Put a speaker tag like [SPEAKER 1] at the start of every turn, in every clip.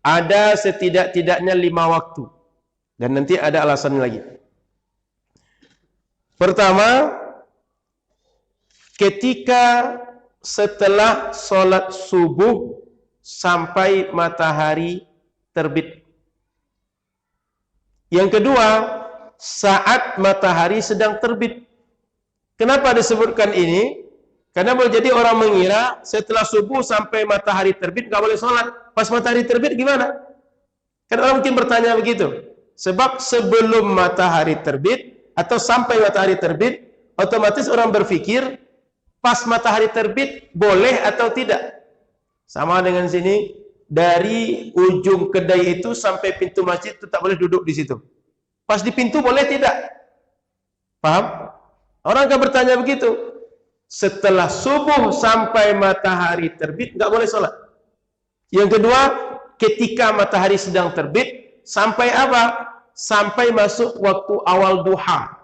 [SPEAKER 1] ada setidak-tidaknya 5 waktu. Dan nanti ada alasan lagi. Pertama, ketika setelah sholat subuh sampai matahari terbit. Yang kedua, saat matahari sedang terbit. Kenapa disebutkan ini? Karena boleh jadi orang mengira setelah subuh sampai matahari terbit nggak boleh sholat. Pas matahari terbit gimana? Kan orang mungkin bertanya begitu. Sebab sebelum matahari terbit atau sampai matahari terbit, otomatis orang berpikir pas matahari terbit boleh atau tidak. Sama dengan sini, dari ujung kedai itu sampai pintu masjid itu tak boleh duduk di situ. Pas di pintu boleh tidak? Paham? Orang akan bertanya begitu. Setelah subuh sampai matahari terbit nggak boleh sholat. Yang kedua, ketika matahari sedang terbit sampai apa? Sampai masuk waktu awal duha.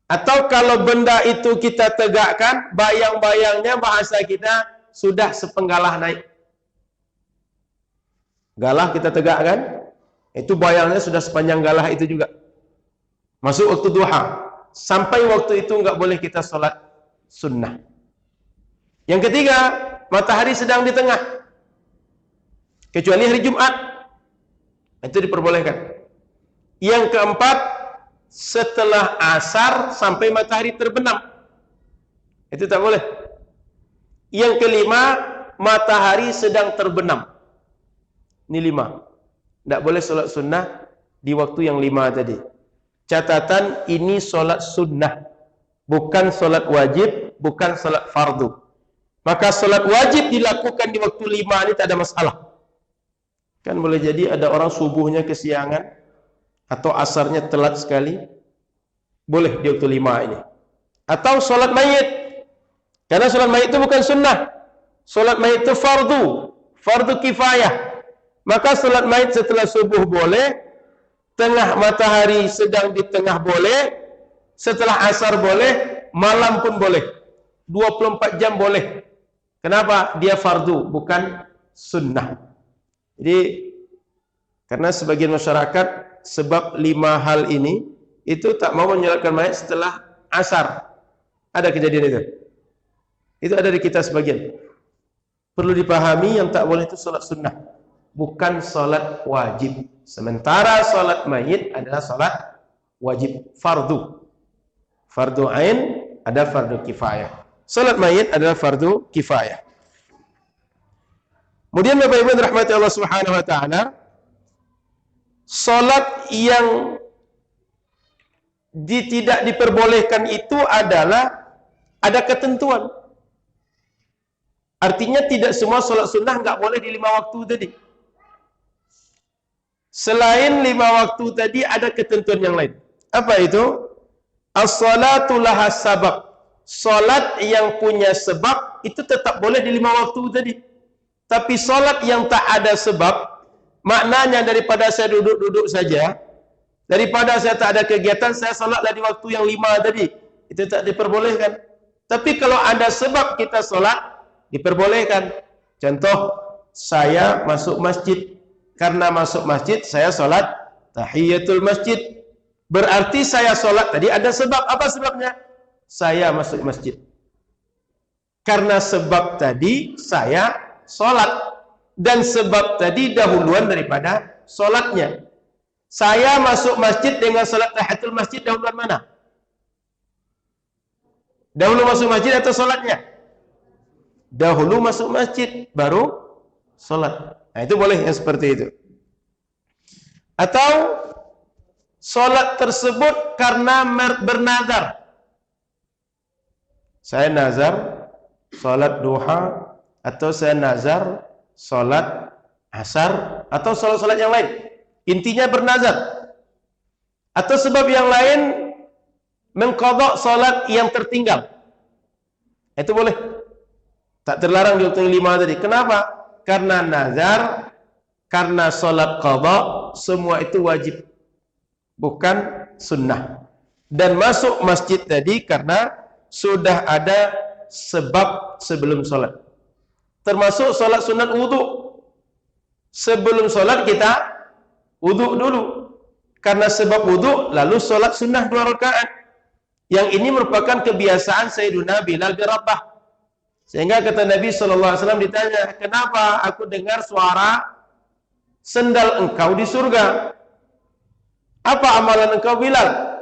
[SPEAKER 1] Atau kalau benda itu kita tegakkan, bayang-bayangnya bahasa kita sudah sepenggalah naik. Galah kita tegakkan, itu bayangnya sudah sepanjang galah itu juga. Masuk waktu duha. Sampai waktu itu nggak boleh kita sholat sunnah. Yang ketiga, matahari sedang di tengah. Kecuali hari Jumat. Itu diperbolehkan. Yang keempat, setelah asar sampai matahari terbenam. Itu tak boleh. Yang kelima, matahari sedang terbenam. Ini 5. Tidak boleh sholat sunnah di waktu yang 5 tadi. Catatan, ini sholat sunnah. Bukan sholat wajib, bukan sholat fardu. Maka sholat wajib dilakukan di waktu 5 ini tak ada masalah. Kan boleh jadi ada orang subuhnya kesiangan, atau asarnya telat sekali. Boleh di waktu 5 ini. Atau sholat mayit. Karena sholat mayit itu bukan sunnah. Sholat mayit itu fardu. Fardu kifayah. Maka sholat mayit setelah subuh boleh. Tengah matahari sedang di tengah boleh. Setelah asar boleh. Malam pun boleh. 24 jam boleh. Kenapa? Dia fardu, bukan sunnah. Jadi, karena sebagian masyarakat, sebab 5 hal ini, itu tak mau menyolatkan mayit setelah asar. Ada kejadian itu. Itu ada di kita sebagian. Perlu dipahami yang tak boleh itu sholat sunnah. Bukan sholat wajib. Sementara sholat mayit adalah sholat wajib. Fardu. Fardu ain, ada fardu kifayah. Sholat mayit adalah fardu kifayah. Kemudian Bapak Ibu rahmati Allah Subhanahu wa taala, salat yang tidak diperbolehkan itu adalah ada ketentuan. Artinya tidak semua salat sunnah enggak boleh di 5 waktu tadi. Selain 5 waktu tadi ada ketentuan yang lain. Apa itu? As-salatu laha sabab. Salat yang punya sebab itu tetap boleh di 5 waktu tadi. Tapi salat yang tak ada sebab, maknanya daripada saya duduk-duduk saja, daripada saya tak ada kegiatan, saya salatlah di waktu yang 5 tadi. Itu tak diperbolehkan. Tapi kalau ada sebab kita salat, diperbolehkan. Contoh, saya masuk masjid. Karena masuk masjid, saya salat tahiyatul masjid. Berarti saya salat tadi ada sebab. Apa sebabnya? Saya masuk masjid. Karena sebab tadi, saya salat. Dan sebab tadi dahuluan daripada salatnya. Saya masuk masjid dengan salat tahiyatul masjid, dahuluan mana? Dahulu masuk masjid atau salatnya? Dahulu masuk masjid, baru salat. Nah, itu boleh yang seperti itu. Atau salat tersebut karena bernazar. Saya nazar salat duha, atau saya nazar salat asar, atau salat-salat yang lain. Intinya bernazar. Atau sebab yang lain mengqadha salat yang tertinggal. Itu boleh. Tak terlarang di waktu 5 tadi. Kenapa? Karena nazar, karena salat qadha, semua itu wajib. Bukan sunnah. Dan masuk masjid tadi karena sudah ada sebab sebelum salat. Termasuk salat sunat wudu. Sebelum sholat kita wudhu dulu. Karena sebab wudhu, lalu sholat sunnah 2 rakaat. Yang ini merupakan kebiasaan Sayyiduna Bilal bin Rabah. Sehingga kata Nabi SAW ditanya, kenapa aku dengar suara sendal engkau di surga? Apa amalan engkau, Bilal?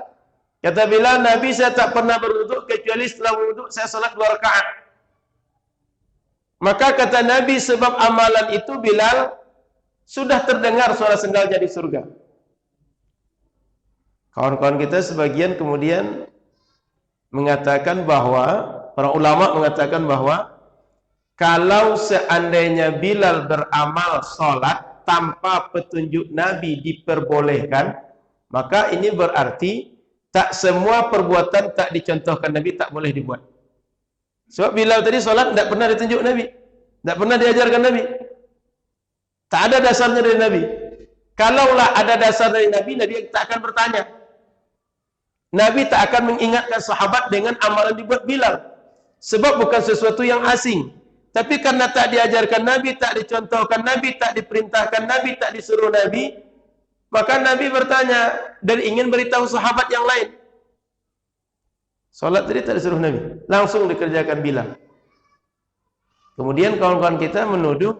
[SPEAKER 1] Kata Bilal, Nabi saya tak pernah berwudhu kecuali setelah wudhu saya sholat 2 rakaat. Maka kata Nabi, sebab amalan itu Bilal sudah terdengar suara sendalnya di surga. Kawan-kawan kita sebagian kemudian mengatakan bahwa, para ulama mengatakan bahwa kalau seandainya Bilal beramal sholat tanpa petunjuk Nabi diperbolehkan, maka ini berarti tak semua perbuatan tak dicontohkan Nabi tak boleh dibuat. Sebab Bilal tadi sholat tidak pernah ditunjuk Nabi, tidak pernah diajarkan Nabi, tak ada dasarnya dari Nabi. Kalaulah ada dasar dari Nabi, Nabi tak akan bertanya. Nabi tak akan mengingatkan sahabat dengan amalan dibuat Bilal. Sebab bukan sesuatu yang asing. Tapi karena tak diajarkan Nabi, tak dicontohkan Nabi, tak diperintahkan Nabi, tak disuruh Nabi, maka Nabi bertanya dan ingin beritahu sahabat yang lain. Salat tadi tak disuruh Nabi, langsung dikerjakan Bilal. Kemudian kawan-kawan kita menuduh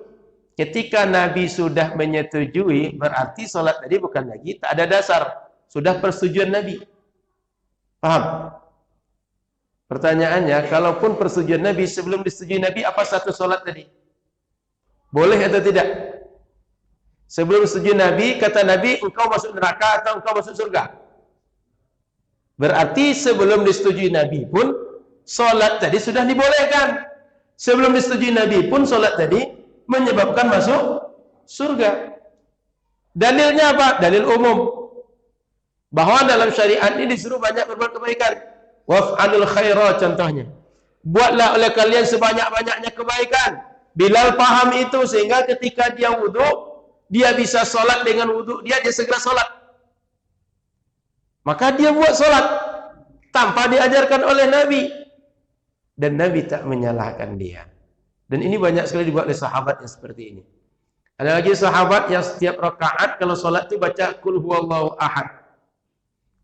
[SPEAKER 1] ketika Nabi sudah menyetujui, berarti salat tadi bukan lagi tak ada dasar, sudah persetujuan Nabi. Paham? Pertanyaannya, kalaupun persetujuan Nabi, sebelum disetujui Nabi, apa satu solat tadi? Boleh atau tidak? Sebelum disetujui Nabi, kata Nabi, engkau masuk neraka atau engkau masuk surga. Berarti sebelum disetujui Nabi pun, solat tadi sudah dibolehkan. Sebelum disetujui Nabi pun, solat tadi menyebabkan masuk surga. Dalilnya apa? Dalil umum. Bahwa dalam syariat ini disuruh banyak berbuat kebaikan. Waf'alul khaira contohnya. Buatlah oleh kalian sebanyak-banyaknya kebaikan. Bilal paham itu sehingga ketika dia wudhu, dia bisa solat dengan wudhu dia segera solat. Maka dia buat solat tanpa diajarkan oleh Nabi. Dan Nabi tak menyalahkan dia. Dan ini banyak sekali dibuat oleh sahabat yang seperti ini. Ada lagi sahabat yang setiap rakaat kalau solat itu baca Qul huwallahu ahad.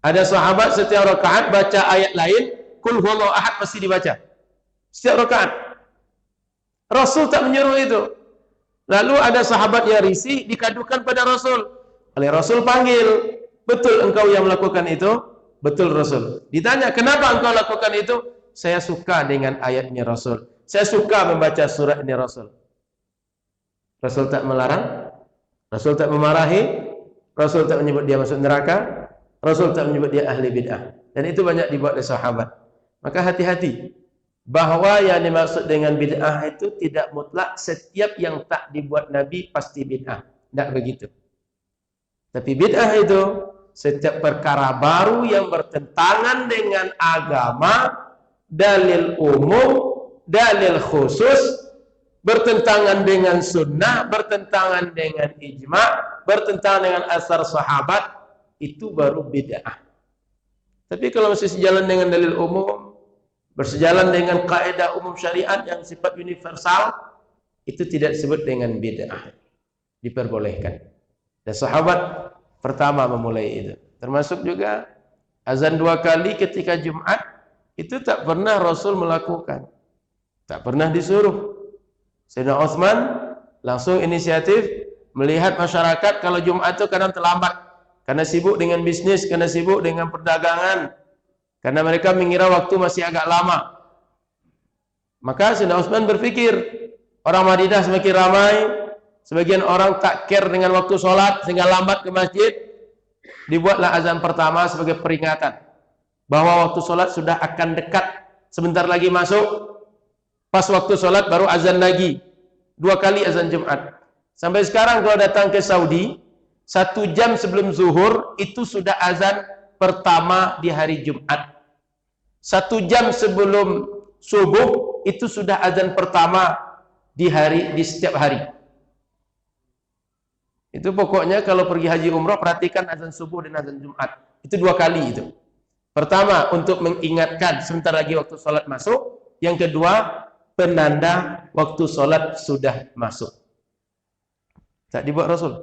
[SPEAKER 1] Ada sahabat setiap rakaat baca ayat lain, Qul huwallahu ahad pasti dibaca. Setiap rakaat. Rasul tak menyuruh itu. Lalu ada sahabat yang risih dikadukan pada Rasul. Oleh Rasul panggil, betul engkau yang melakukan itu? Betul Rasul. Ditanya, kenapa engkau lakukan itu? Saya suka dengan ayatnya Rasul. Saya suka membaca surat ini Rasul. Rasul tak melarang, Rasul tak memarahi, Rasul tak menyebut dia masuk neraka, Rasul tak menyebut dia ahli bid'ah. Dan itu banyak dibuat oleh sahabat. Maka hati-hati. Bahwa yang dimaksud dengan bid'ah itu tidak mutlak setiap yang tak dibuat Nabi pasti bid'ah. Tidak begitu. Tapi bid'ah itu setiap perkara baru yang bertentangan dengan agama, dalil umum, dalil khusus, bertentangan dengan sunnah, bertentangan dengan ijma', bertentangan dengan asar sahabat, itu baru bid'ah. Tapi kalau masih sejalan dengan dalil umum, bersejalan dengan kaidah umum syariat yang sifat universal, itu tidak disebut dengan bid'ah. Diperbolehkan. Dan sahabat pertama memulai itu. Termasuk juga azan 2 kali ketika Jumat, itu tak pernah Rasul melakukan. Tak pernah disuruh. Sayyidina Utsman langsung inisiatif melihat masyarakat kalau Jumat itu kadang terlambat. Karena sibuk dengan bisnis, karena sibuk dengan perdagangan, karena mereka mengira waktu masih agak lama. Maka Sayyidina Utsman berpikir, orang Madinah semakin ramai, sebagian orang tak care dengan waktu sholat sehingga lambat ke masjid. Dibuatlah azan pertama sebagai peringatan bahwa waktu sholat sudah akan dekat, sebentar lagi masuk. Pas waktu sholat baru azan lagi, 2 kali azan Jumat. Sampai sekarang kalau datang ke Saudi, 1 jam sebelum zuhur itu sudah azan pertama di hari Jumat. 1 jam sebelum subuh itu sudah azan pertama di setiap hari. Itu pokoknya kalau pergi haji umrah perhatikan azan subuh dan azan Jumat. Itu 2 kali itu. Pertama untuk mengingatkan sebentar lagi waktu sholat masuk. Yang kedua penanda waktu sholat sudah masuk. Tak dibuat Rasul.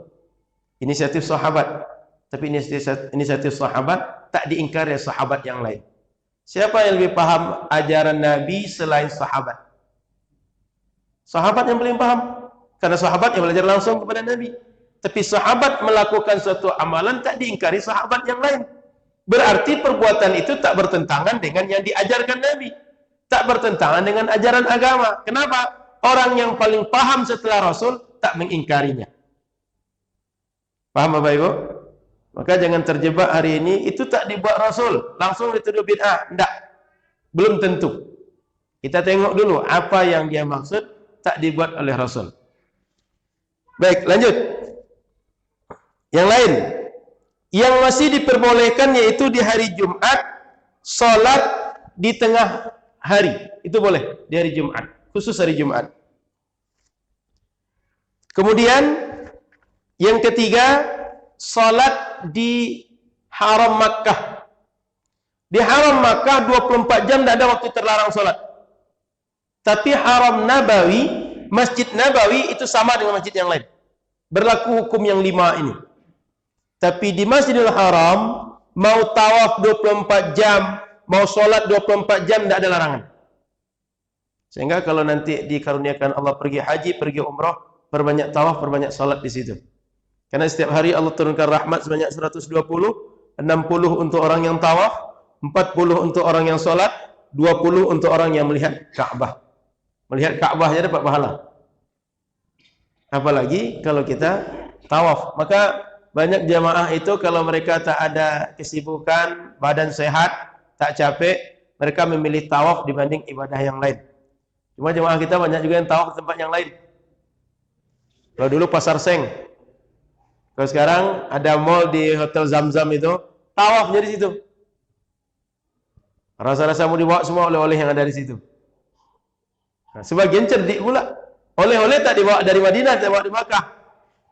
[SPEAKER 1] Inisiatif sahabat. Tapi inisiatif sahabat tak diingkari sahabat yang lain. Siapa yang lebih paham ajaran Nabi selain sahabat? Sahabat yang paling paham. Karena sahabat yang belajar langsung kepada Nabi. Tapi sahabat melakukan suatu amalan tak diingkari sahabat yang lain. Berarti perbuatan itu tak bertentangan dengan yang diajarkan Nabi. Tak bertentangan dengan ajaran agama. Kenapa? Orang yang paling paham setelah Rasul tak mengingkarinya. Paham Bapak Ibu? Maka jangan terjebak hari ini, itu tak dibuat Rasul, langsung dituduh bid'ah. Tidak. Belum tentu. Kita tengok dulu apa yang dia maksud tak dibuat oleh Rasul. Baik, lanjut. Yang lain. Yang masih diperbolehkan yaitu di hari Jumat, salat di tengah hari. Itu boleh di hari Jumat, khusus hari Jumat. Kemudian yang ketiga, salat di Haram Makkah. Di Haram Makkah 24 jam tidak ada waktu terlarang salat. Tapi Haram Nabawi, Masjid Nabawi itu sama dengan masjid yang lain. Berlaku hukum yang 5 ini. Tapi di Masjidil Haram, mau tawaf 24 jam, mau sholat 24 jam, tidak ada larangan. Sehingga kalau nanti dikaruniakan Allah pergi haji, pergi umrah, perbanyak tawaf, perbanyak sholat di situ. Karena setiap hari Allah turunkan rahmat sebanyak 120, 60 untuk orang yang tawaf, 40 untuk orang yang sholat, 20 untuk orang yang melihat Ka'bah. Melihat Ka'bah saja dapat pahala. Apalagi kalau kita tawaf. Maka banyak jamaah itu kalau mereka tak ada kesibukan, badan sehat, tak capek, mereka memilih tawaf dibanding ibadah yang lain. Cuma jamaah kita banyak juga yang tawaf ke tempat yang lain. Kalau dulu Pasar Seng, kalau sekarang ada mall di Hotel Zamzam itu, tawafnya di situ. Rasa-rasa mau dibawa semua oleh-oleh yang ada di situ. Nah, sebagian cerdik pula. Oleh-oleh tak dibawa dari Madinah, tak dibawa di Makkah.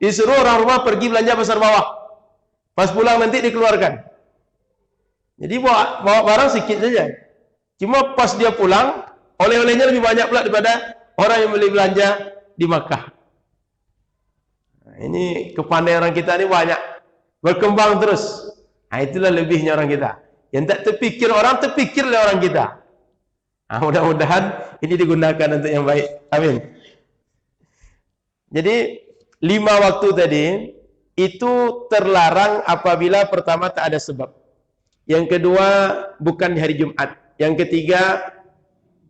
[SPEAKER 1] Disuruh orang rumah pergi belanja pasar bawah. Pas pulang nanti dikeluarkan. Jadi bawa barang sedikit saja. Cuma pas dia pulang, oleh-olehnya lebih banyak pula daripada orang yang beli belanja di Makkah. Nah, ini kepandaian orang kita ini banyak. Berkembang terus. Nah, itulah lebihnya orang kita. Yang tak terpikir orang, terpikir oleh orang kita. Nah, mudah-mudahan ini digunakan untuk yang baik. Amin. Jadi 5 waktu tadi itu terlarang apabila pertama tak ada sebab. Yang kedua bukan di hari Jumat. Yang ketiga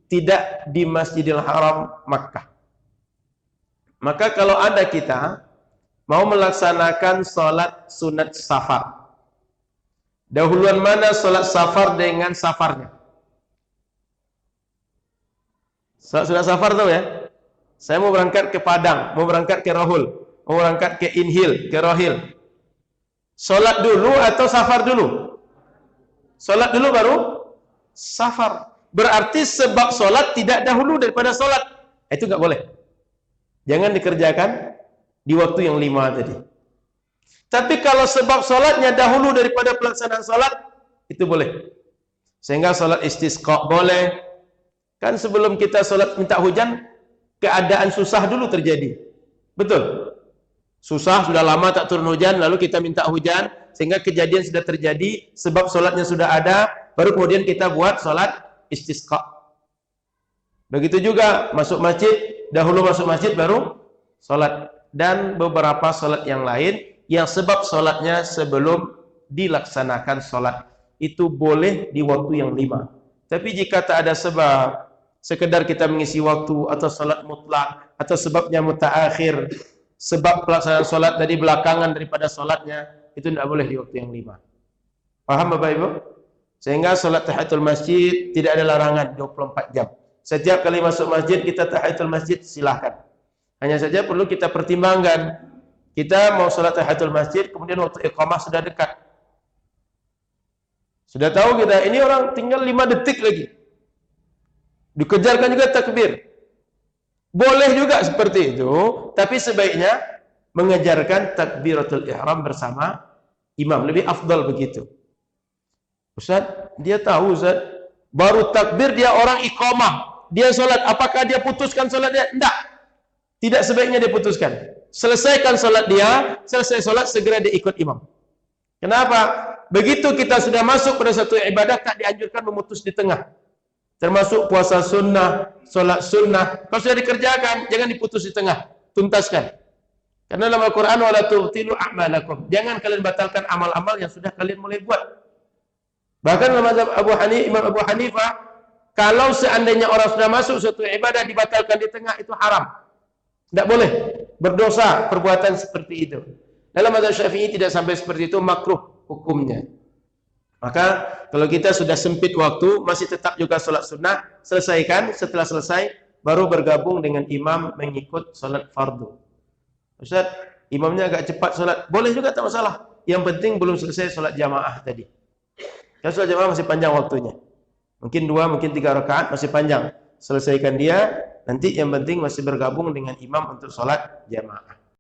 [SPEAKER 1] tidak di Masjidil Haram Makkah. Maka kalau ada kita mau melaksanakan salat sunat safar, dahuluan mana salat safar dengan safarnya? Salat sunat safar tahu ya? Saya mau berangkat ke Padang, mau berangkat ke Rahul, mau berangkat ke Inhil, ke Rohil. Salat dulu atau safar dulu? Salat dulu baru safar. Berarti sebab salat tidak dahulu daripada salat. Itu enggak boleh. Jangan dikerjakan di waktu yang 5 tadi. Tapi kalau sebab salatnya dahulu daripada pelaksanaan salat, itu boleh. Sehingga salat istisqa boleh. Kan sebelum kita salat minta hujan, keadaan susah dulu terjadi. Betul? Susah, sudah lama tak turun hujan, lalu kita minta hujan, sehingga kejadian sudah terjadi, sebab solatnya sudah ada, baru kemudian kita buat solat istisqa. Begitu juga masuk masjid, dahulu masuk masjid baru solat. Dan beberapa solat yang lain, yang sebab solatnya sebelum dilaksanakan solat. Itu boleh di waktu yang 5. Tapi jika tak ada sebab, sekedar kita mengisi waktu atau salat mutlak atau sebabnya mutaakhir, sebab pelaksanaan salat tadi belakangan daripada salatnya, itu tidak boleh di waktu yang 5. Paham Bapak Ibu? Sehingga salat tahiyatul masjid tidak ada larangan 24 jam. Setiap kali masuk masjid kita tahiyatul masjid silahkan. Hanya saja perlu kita pertimbangkan. Kita mau salat tahiyatul masjid kemudian waktu iqamah sudah dekat. Sudah tahu kita ini orang tinggal 5 detik lagi. Dikejarkan juga takbir. Boleh juga seperti itu, tapi sebaiknya mengejarkan takbiratul ihram bersama imam. Lebih afdal begitu. Ustaz, dia tahu Ustaz, baru takbir dia orang iqamah. Dia solat, apakah dia putuskan solatnya? Tidak. Tidak sebaiknya dia putuskan. selesaikan solat dia, selesai solat segera dia ikut imam. Kenapa? Begitu kita sudah masuk pada satu ibadah, tak dianjurkan memutus di tengah. Termasuk puasa sunnah, solat sunnah. Kalau sudah dikerjakan, jangan diputus di tengah, tuntaskan. Karena dalam Al-Quran, wala tubtilu a'malakum. Jangan kalian batalkan amal-amal yang sudah kalian mulai buat. Bahkan dalam mazhab Imam Abu Hanifah, kalau seandainya orang sudah masuk suatu ibadah dibatalkan di tengah, itu haram. Tidak boleh, berdosa perbuatan seperti itu. Dalam mazhab Syafi'i tidak sampai seperti itu, makruh hukumnya. Maka kalau kita sudah sempit waktu, masih tetap juga solat sunnah, selesaikan. Setelah selesai, baru bergabung dengan imam mengikut solat fardu. Ustaz, imamnya agak cepat solat, boleh juga, tak masalah. Yang penting belum selesai solat jamaah tadi. Kalau solat jamaah masih panjang waktunya. Mungkin 2, mungkin 3 rakaat, masih panjang. Selesaikan dia, nanti yang penting masih bergabung dengan imam untuk solat jamaah.